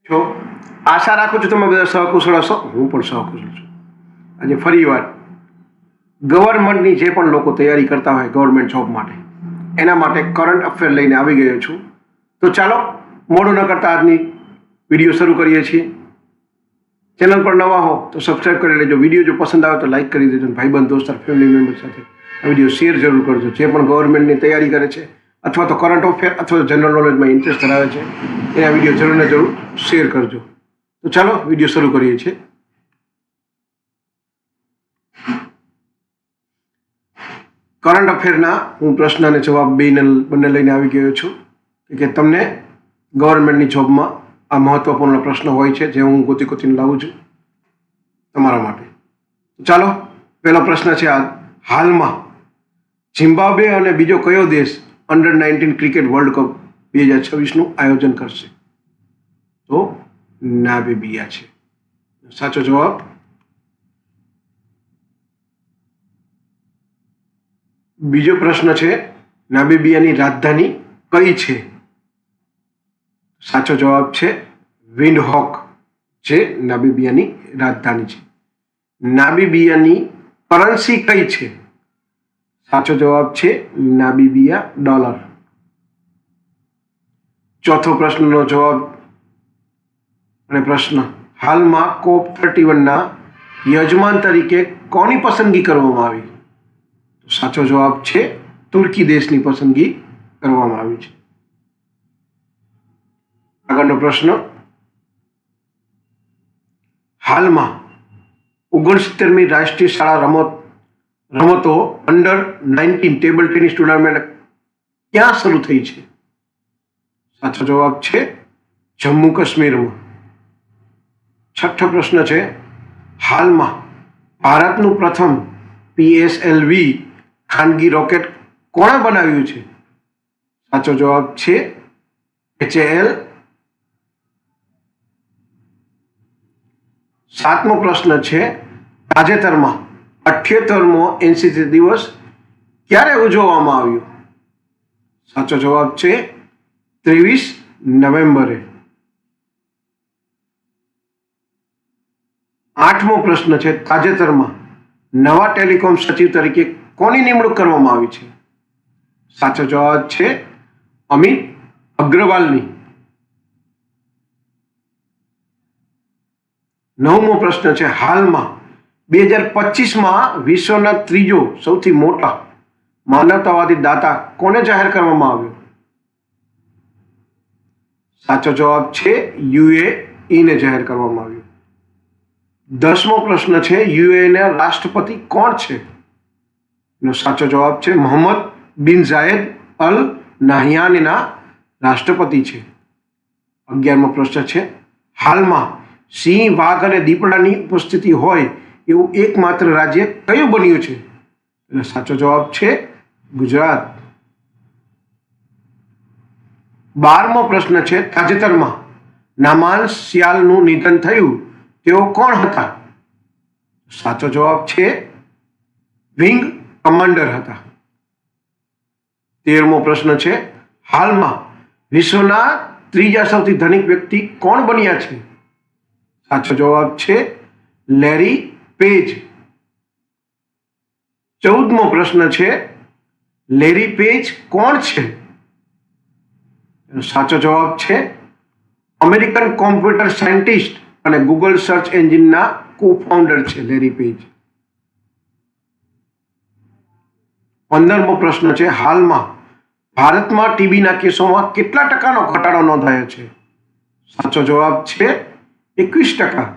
છો। આશા રાખું છું તમે બધા સહકુશળ હશો, હું પણ સહકુશળ છું। આજે ફરીવાર ગવર્મેન્ટની જે પણ લોકો તૈયારી કરતા હોય ગવર્મેન્ટ જોબ માટે, એના માટે કરંટ અફેર લઈને આવી ગયો છું। તો ચાલો મોડું ન કરતા આજની વિડીયો શરૂ કરીએ છીએ। ચેનલ પર નવા હો તો સબસ્ક્રાઈબ કરી લેજો। વિડીયો જો પસંદ આવે તો લાઈક કરી દેજો। ભાઈબંધ દોસ્તાર ફેમિલી મેમ્બર સાથે આ વિડીયો શેર જરૂર કરજો। જે પણ ગવર્મેન્ટની તૈયારી કરે છે અથવા તો કરંટ અફેર અથવા જનરલ નોલેજમાં ઇન્ટરેસ્ટ ધરાવે છે એ આ વિડીયો જરૂર ને જરૂર શેર કરજો। તો ચાલો વિડીયો શરૂ કરીએ છીએ। કરંટ અફેરના હું પ્રશ્ન અને જવાબ બંને લઈને આવી ગયો છું કે તમને ગવર્મેન્ટની જોબમાં આ મહત્વપૂર્ણ પ્રશ્ન હોય છે જે હું ગોતીને લાવું છું તમારા માટે। ચાલો પહેલો પ્રશ્ન છે આ, હાલમાં ઝિમ્બાબ્વે અને બીજો કયો દેશ અંડર-19 ક્રિકેટ વર્લ્ડ કપ 2026નું આયોજન કરશે? તો નામિબિયા છે સાચો જવાબ। બીજો પ્રશ્ન છે, નામિબિયાની રાજધાની કઈ છે? સાચો જવાબ છે વિન્ડહોક, જે નામિબિયાની રાજધાની છે। નામિબિયાની કરન્સી કઈ છે? સાચો જવાબ છે નામિબિયા ડોલર। ચોથો પ્રશ્નનો જવાબ અને પ્રશ્ન, હાલમાં COP31ના યજમાન તરીકે કોની પસંદગી કરવામાં આવી? તો સાચો જવાબ છે તુર્કી દેશની પસંદગી કરવામાં આવી છે। આગળનો પ્રશ્ન, હાલમાં 69મી રાષ્ટ્રીય શાળા રમતો અંડર-19 ટેબલ ટેનિસ ટુર્નામેન્ટ ક્યાં શરૂ થઈ છે? સાચો જવાબ છે જમ્મુ કાશ્મીરમાં। છઠ્ઠો પ્રશ્ન છે, હાલમાં ભારતનું પ્રથમ PSLV ખાનગી રોકેટ કોણે બનાવ્યું છે? સાચો જવાબ છે HAL। સાતમો પ્રશ્ન છે, તાજેતરમાં 78મો NCC દિવસ ક્યારે ઉજવવામાં આવ્યો? સાચો જવાબ છે 23 નવેમ્બરે। આઠમો પ્રશ્ન છે, તાજેતરમાં નવા ટેલિકોમ સચિવ તરીકે કોની નિમણૂક કરવામાં આવી છે? સાચો જવાબ છે અમિત અગ્રવાલની। નવમો પ્રશ્ન છે, હાલમાં 2025માં વિશ્વના ત્રીજો સૌથી મોટા માનવતાવાદી દાતા કોને જાહેર કરવામાં આવ્યો? સાચો જવાબ છે UAE ને જાહેર કરવામાં આવ્યો। 10મો પ્રશ્ન છે, UAEના રાષ્ટ્રપતિ કોણ છે? એનો સાચો જવાબ છે મોહમ્મદ બિન ઝાયદ અલ નાહયાનના રાષ્ટ્રપતિ છે। 11મો પ્રશ્ન છે, હાલમાં સિંહ, વાઘ અને દીપડાની ઉપસ્થિતિ હોય એવું એકમાત્ર રાજ્ય કયું બન્યું છે? એનો સાચો જવાબ છે ગુજરાત। 12મો પ્રશ્ન છે, તાજેતરમાં નામાન સિયાલનું નિધન થયું, તેઓ કોણ હતા? સાચો જવાબ છે વિંગ કમાન્ડર હતા। 13મો પ્રશ્ન છે, હાલમાં વિશ્વના ત્રીજા સૌથી ધનિક વ્યક્તિ કોણ બન્યા છે? સાચો જવાબ છે લેરી પેજ। 14મો પ્રશ્ન છે, લેરી પેજ કોણ છે? સાચો જવાબ છે અમેરિકન કોમ્પ્યુટર સાયન્ટિસ્ટ અને ગૂગલ સર્ચ એન્જિનના કો-ફાઉન્ડર છે લેરી પેજ। 15મો પ્રશ્ન છે, હાલમાં ભારતમાં ટીબીના કેસોમાં કેટલા ટકાનો ઘટાડો નોંધાયો છે? સાચો જવાબ છે 21%।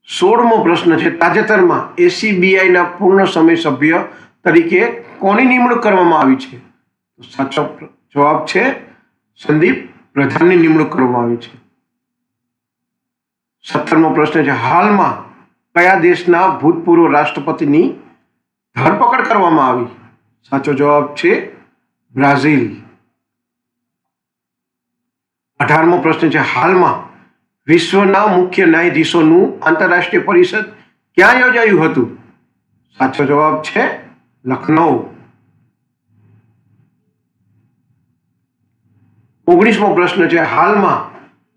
16મો પ્રશ્ન છે, તાજેતરમાં ACBIના પૂર્ણ સમય સભ્ય તરીકે કોની નિમણૂક કરવામાં આવી છે? સાચો જવાબ છે સંદીપ પ્રધાનની નિમણૂક કરવામાં આવી છે। 17મો પ્રશ્ન છે, હાલમાં કયા દેશના ભૂતપૂર્વ રાષ્ટ્રપતિની ધરપકડ કરવામાં આવી? સાચો જવાબ છે બ્રાઝિલ। 18મો પ્રશ્ન છે, હાલમાં વિશ્વના મુખ્ય ન્યાયાધીશોનું આંતરરાષ્ટ્રીય પરિષદ ક્યાં યોજાયું હતું? સાચો જવાબ છે લખનઉ। 19મો પ્રશ્ન છે, હાલમાં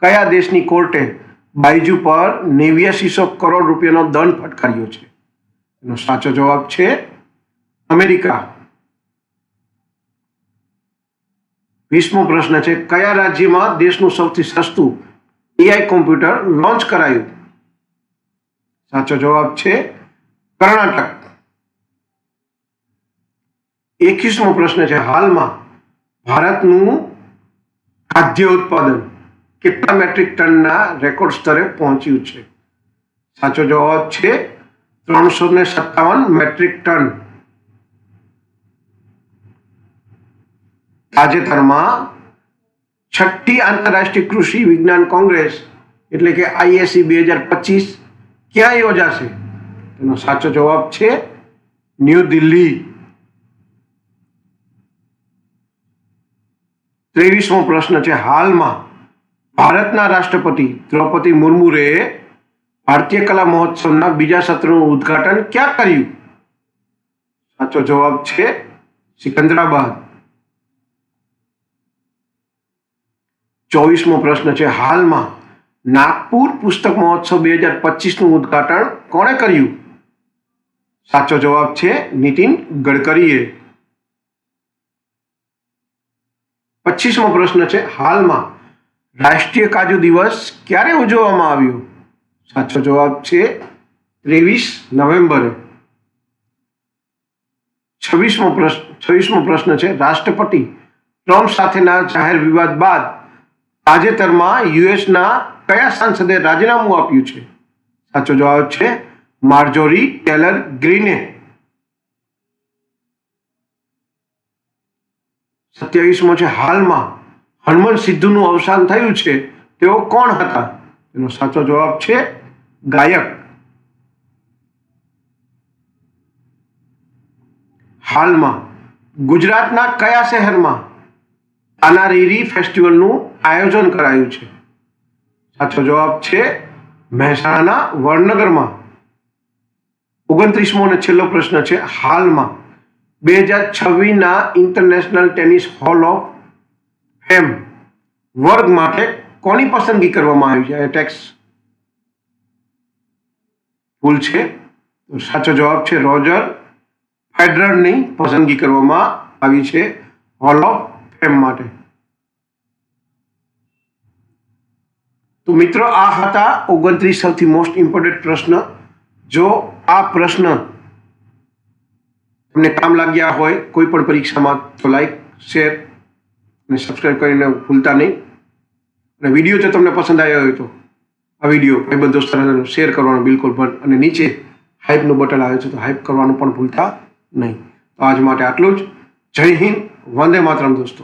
કયા દેશની કોર્ટે બાયજુ પર 8900 કરોડ રૂપિયાનો દંડ ફટકાર્યો છે? એનો સાચો જવાબ છે અમેરિકા. 20મો પ્રશ્ન છે, કયા રાજ્યમાં દેશનું સૌથી સસ્તું એઆઈ કોમ્પ્યુટર લોન્ચ કરાયું? સાચો જવાબ છે કર્ણાટક. 21મો પ્રશ્ન છે, હાલમાં ભારતનું ખાદ્ય ઉત્પાદન કેટલા મેટ્રિક ટનના રેકોર્ડ સ્તરે પહોંચ્યું છે? સાચો જવાબ છે 357 મેટ્રિક ટન. તાજેતરમાં 6ઠ્ઠી આંતરરાષ્ટ્રીય કૃષિ વિજ્ઞાન કોંગ્રેસ એટલે કે ISE 2025 ક્યાં યોજાશે? તેનો સાચો જવાબ છે ન્યૂ દિલ્હી. 23મો પ્રશ્ન છે, હાલમાં ભારતના રાષ્ટ્રપતિ દ્રૌપદી મુર્મુએ ભારતીય કલા મહોત્સવના બીજા સત્રનું ઉદ્ઘાટન ક્યાં કર્યું? સાચો જવાબ છે સિકંદરાબાદ. 24મો પ્રશ્ન છે, હાલમાં નાગપુર પુસ્તક મહોત્સવ 2025નું ઉદ્ઘાટન કોણે કર્યું? સાચો જવાબ છે નીતિન ગડકરીએ. 25મો પ્રશ્ન છે, હાલમાં રાષ્ટ્રીય કાજુ દિવસ ક્યારે ઉજવવામાં આવ્યો? સાચો જવાબ છે 23 નવેમ્બરે. 26મો પ્રશ્ન છે, રાષ્ટ્રપતિ ટ્રમ્પ સાથેના જાહેર વિવાદ બાદ તાજેતરમાં યુએસના કયા સાંસદે રાજીનામું આપ્યું છે? સાચો જવાબ છે માર્જોરી ટેલર ગ્રીને. 27મો છે, હાલમાં હનુમંત સિદ્ધુનું અવસાન થયું છે, તેઓ કોણ હતા? તેનો સાચો જવાબ છે ગાયક. હાલમાં ગુજરાતના કયા શહેરમાં તાનારીરી ફેસ્ટિવલનું આયોજન કરાયું છે? સાચો જવાબ છે મહેસાણાના વડનગરમાં. 29મો અને છેલ્લો પ્રશ્ન છે, હાલમાં 2026ના international tennis hall of fame વર્ગ માટે કોની પસંદગી કરવામાં આવી છે? ટેક્સ ભૂલ છે. સાચો જવાબ છે રોજર ફેડરરની પસંદગી કરવામાં આવી છે હોલ ઓફ ફેમ માટે. તો મિત્રો, આ હતા 29 સૌથી મોસ્ટ ઇમ્પોર્ટન્ટ પ્રશ્ન. જો આ પ્રશ્ન તમને કામ લાગ્યા હોય કોઈ પણ પરીક્ષામાં તો લાઈક, શેર અને સબસ્ક્રાઈબ કરીને ભૂલતા નહીં. અને વિડીયો જો તમને પસંદ આવ્યો હોય તો આ વિડીયો ભાઈબંધ દોસ્તો સાથે શેર કરવાનું બિલકુલ બંધ, અને નીચે હાઈપનું બટન આવે છે તો હાઈપ કરવાનું પણ ભૂલતા નહીં. તો આજ માટે આટલું જ. જય હિન્દ, વંદે માતરમ દોસ્તો.